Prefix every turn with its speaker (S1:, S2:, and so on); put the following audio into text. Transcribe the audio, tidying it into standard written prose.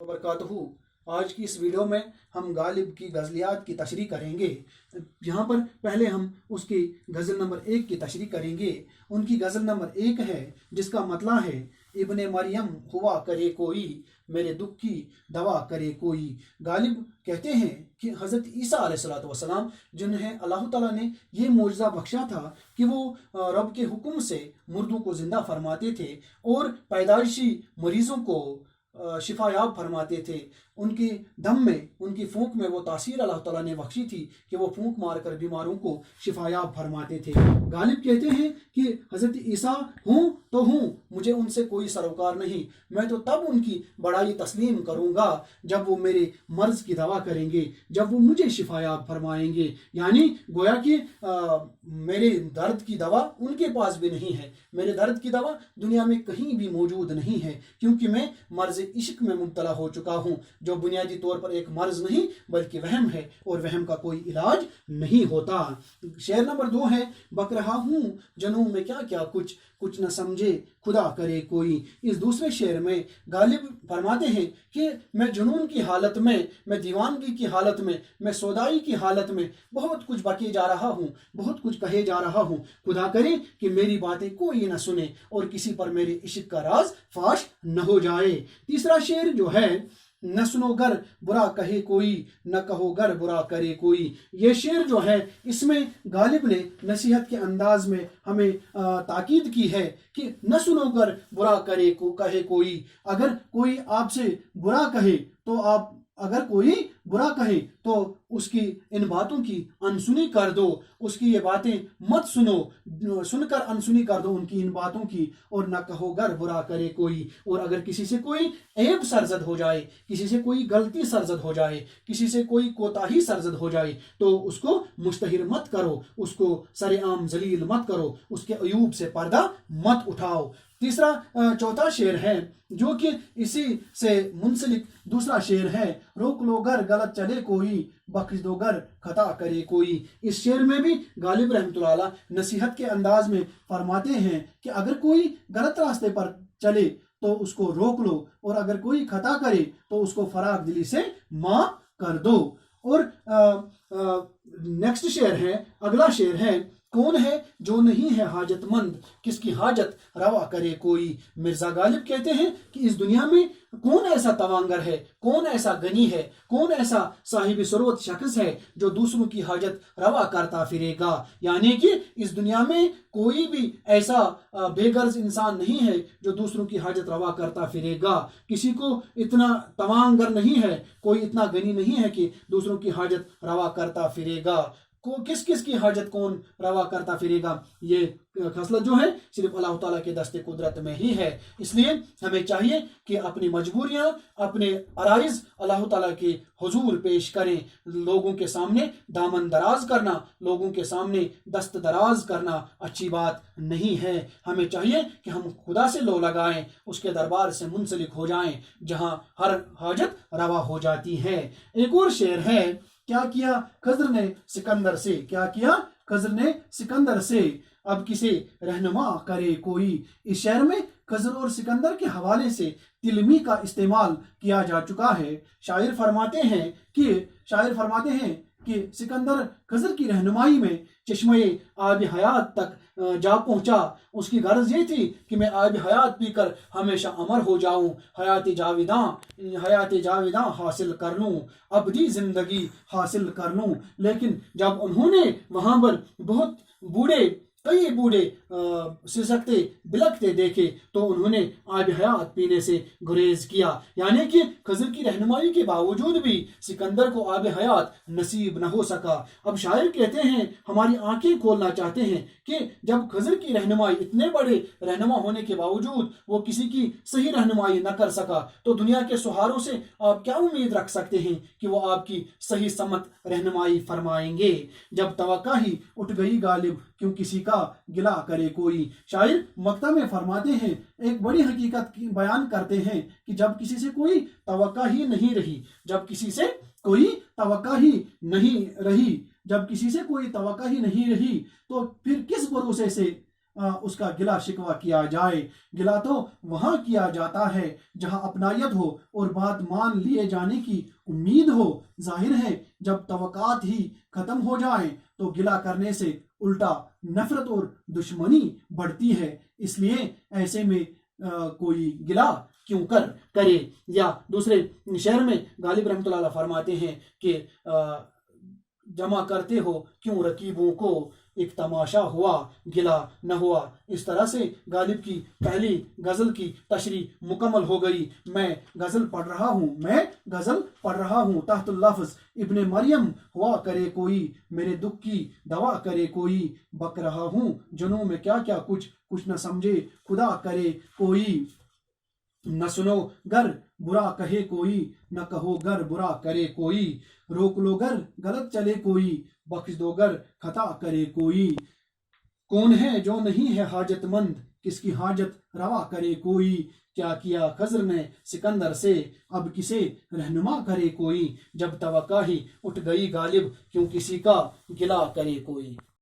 S1: वबरकातुहू। आज की इस वीडियो में हम गालिब की गज़लियात की तशरीह करेंगे। यहाँ पर पहले हम उसकी गज़ल नंबर 1 की तशरीह करेंगे। उनकी गज़ल नंबर 1 है जिसका मतलब है, इब्ने मरियम हुआ करे कोई, मेरे दुख की दवा करे कोई। गालिब कहते हैं कि हज़रत ईसा अलैहिस्सलाम जिन्हें अल्लाह ताला ने ये मोजज़ा बख्शा था कि वो रब के हुक्म से मुर्दों को ज़िंदा फरमाते थे और पैदाइशी मरीज़ों को शिफायाब फरमाते थे। उनके दम में, उनकी फूंक में वो तासीर अल्लाह ताला ने बख्शी थी कि वो फूंक मारकर बीमारों को शिफायाब फरमाते थे। गालिब कहते हैं कि हज़रत ईसा हूँ तो हूँ, मुझे उनसे कोई सरोकार नहीं। मैं तो तब उनकी बड़ाई तस्लीम करूँगा जब वो मेरे मर्ज़ की दवा करेंगे, जब वो मुझे शिफायाब फरमाएंगे। यानी गोया कि मेरे दर्द की दवा उनके पास भी नहीं है, मेरे दर्द की दवा दुनिया में कहीं भी मौजूद नहीं है, क्योंकि मैं मर्ज़ इश्क में मुब्तला हो चुका हूँ, जो बुनियादी तौर पर एक मर्ज नहीं बल्कि वहम है, और वहम का कोई इलाज नहीं होता। शेर नंबर 2 है, बक रहा हूँ जनूं में क्या क्या कुछ, कुछ न समझे खुदा करे कोई। इस दूसरे शेर में गालिब फरमाते हैं कि मैं जुनून की हालत में, मैं दीवानगी की हालत में, मैं सौदाई की हालत में बहुत कुछ बके जा रहा हूँ, बहुत कुछ कहे जा रहा हूँ। खुदा करे कि मेरी बातें कोई न सुने और किसी पर मेरे इश्क का राज फाश न हो जाए। तीसरा शेर जो है, न सुनो गर बुरा कहे कोई, न कहो गर बुरा करे कोई। ये शेर जो है, इसमें गालिब ने नसीहत के अंदाज में हमें ताकीद की है कि न सुनो गर बुरा कहे कोई। अगर कोई आपसे बुरा कहे तो आप, अगर कोई बुरा कहे तो उसकी इन बातों की अनसुनी कर दो, उसकी ये बातें मत सुनो, सुनकर अनसुनी कर दो उनकी इन बातों की। और न कहो गर बुरा करे कोई, और अगर किसी से कोई ऐब सरजद हो जाए, किसी से कोई गलती सरजद हो जाए, किसी से कोई कोताही सरजद हो जाए, तो उसको मुश्तहिर मत करो, उसको सरेआम जलील मत करो, उसके अयूब से पर्दा मत उठाओ। चौथा शेर है जो कि इसी से मुंसलिक दूसरा शेर है, रोक लो गर गलत चले कोई, बख्श दो गर खता करे कोई। इस शेर में भी गालिब रहमतुल्लाह अलैह नसीहत के अंदाज में फरमाते हैं कि अगर कोई गलत रास्ते पर चले तो उसको रोक लो, और अगर कोई खता करे तो उसको फराग दिली से माफ कर दो। और नेक्स्ट शेर है, अगला शेर है, कौन है जो नहीं है हाजतमंद, किसकी हाजत रवा करे कोई। मिर्जा गालिब कहते हैं कि इस दुनिया में कौन ऐसा तवांगर है, कौन ऐसा गनी है, कौन ऐसा साहिब सरोत शख्स है जो दूसरों की हाजत रवा करता फिरेगा। यानी कि इस दुनिया में कोई भी ऐसा बेगर्ज इंसान नहीं है जो दूसरों की हाजत रवा करता फिरेगा। किसी को इतना तवांगर नहीं है, कोई इतना गनी नहीं है कि दूसरों की हाजत रवा करता फिरेगा। किस किस की हाजत कौन रवा करता फिरेगा, ये खसलत जो है सिर्फ अल्लाह ताला के दस्ते कुदरत में ही है। इसलिए हमें चाहिए कि अपनी मजबूरियां, अपने अराइज अल्लाह ताला के हुजूर पेश करें। लोगों के सामने दामन दराज करना, लोगों के सामने दस्त दराज करना अच्छी बात नहीं है। हमें चाहिए कि हम खुदा से लो लगाएं, उसके दरबार से मुंसलिक हो जाएं जहां हर हाजत रवा हो जाती है। एक और शेर है, क्या किया खज़र ने सिकंदर से, क्या किया खज़र ने सिकंदर से, अब किसे रहनुमा करे कोई। इस शेर में खज़र और सिकंदर के हवाले से तिलमी का इस्तेमाल किया जा चुका है। शायर फरमाते हैं कि सिकंदर खज़र की रहनुमाई में चश्मे आब हयात तक जा पहुंचा। उसकी गर्ज ये थी कि मैं आब हयात पीकर हमेशा अमर हो जाऊं, हयात जाविदां हासिल कर लूं, अबदी जिंदगी हासिल कर लूं। लेकिन जब उन्होंने वहां पर बहुत कई बूढ़े सिसकते बिलकते देखे तो उन्होंने आब हयात पीने से गुरेज किया। यानी कि खज़र की रहनुमाई के बावजूद भी सिकंदर को आब हयात नसीब न हो सका। अब शायर कहते हैं, हमारी आंखें खोलना चाहते हैं कि जब खज़र की रहनुमाई, इतने बड़े रहनुमा होने के बावजूद वो किसी की सही रहनुमाई न कर सका, तो दुनिया के सुहारों से आप क्या उम्मीद रख सकते हैं कि वो आपकी सही समत रहनुमाई फरमाएंगे। जब तवक्का ही उठ गई गालिब, क्यों किसी का गिला करे कोई। शायर मक्ता में फरमाते हैं, एक बड़ी हकीकत बयान करते हैं कि जब किसी से कोई तवक्का ही नहीं रही, जब किसी से कोई तवक्का ही नहीं रही, जब किसी से कोई तवक्का ही नहीं रही, तो फिर किस भरोसे से اس کا گلا شکوہ کیا جائے۔ گلا تو وہاں کیا جاتا ہے جہاں اپنائیت ہو اور بات مان لیے جانے کی امید ہو۔ ظاہر ہے جب توقعات ہی ختم ہو جائیں تو گلا کرنے سے الٹا نفرت اور دشمنی بڑھتی ہے، اس لیے ایسے میں کوئی گلا کیوں کرے۔ یا دوسرے شعر میں غالب رحمۃ اللہ علیہ فرماتے ہیں کہ جمع کرتے ہو کیوں رقیبوں کو، ایک تماشا ہوا گلا نہ ہوا۔ اس طرح سے غالب کی پہلی غزل کی تشریح مکمل ہو گئی۔ میں غزل پڑھ رہا ہوں تحت اللفظ ابن مریم ہوا کرے کوئی، میرے دکھ کی دوا کرے کوئی، بک رہا ہوں جنوں میں کیا کیا کچھ نہ سمجھے خدا کرے کوئی، نہ سنو گر برا کہے کوئی، نہ کہو گر برا کرے کوئی، روک لو گر غلط چلے کوئی، بخش دو گر خطا کرے کوئی، کون ہے جو نہیں ہے حاجت مند، کس کی حاجت روا کرے کوئی، کیا خضر نے سکندر سے، اب کسے رہنما کرے کوئی، جب توقع ہی اٹھ گئی غالب کیوں کسی کا گلا کرے کوئی۔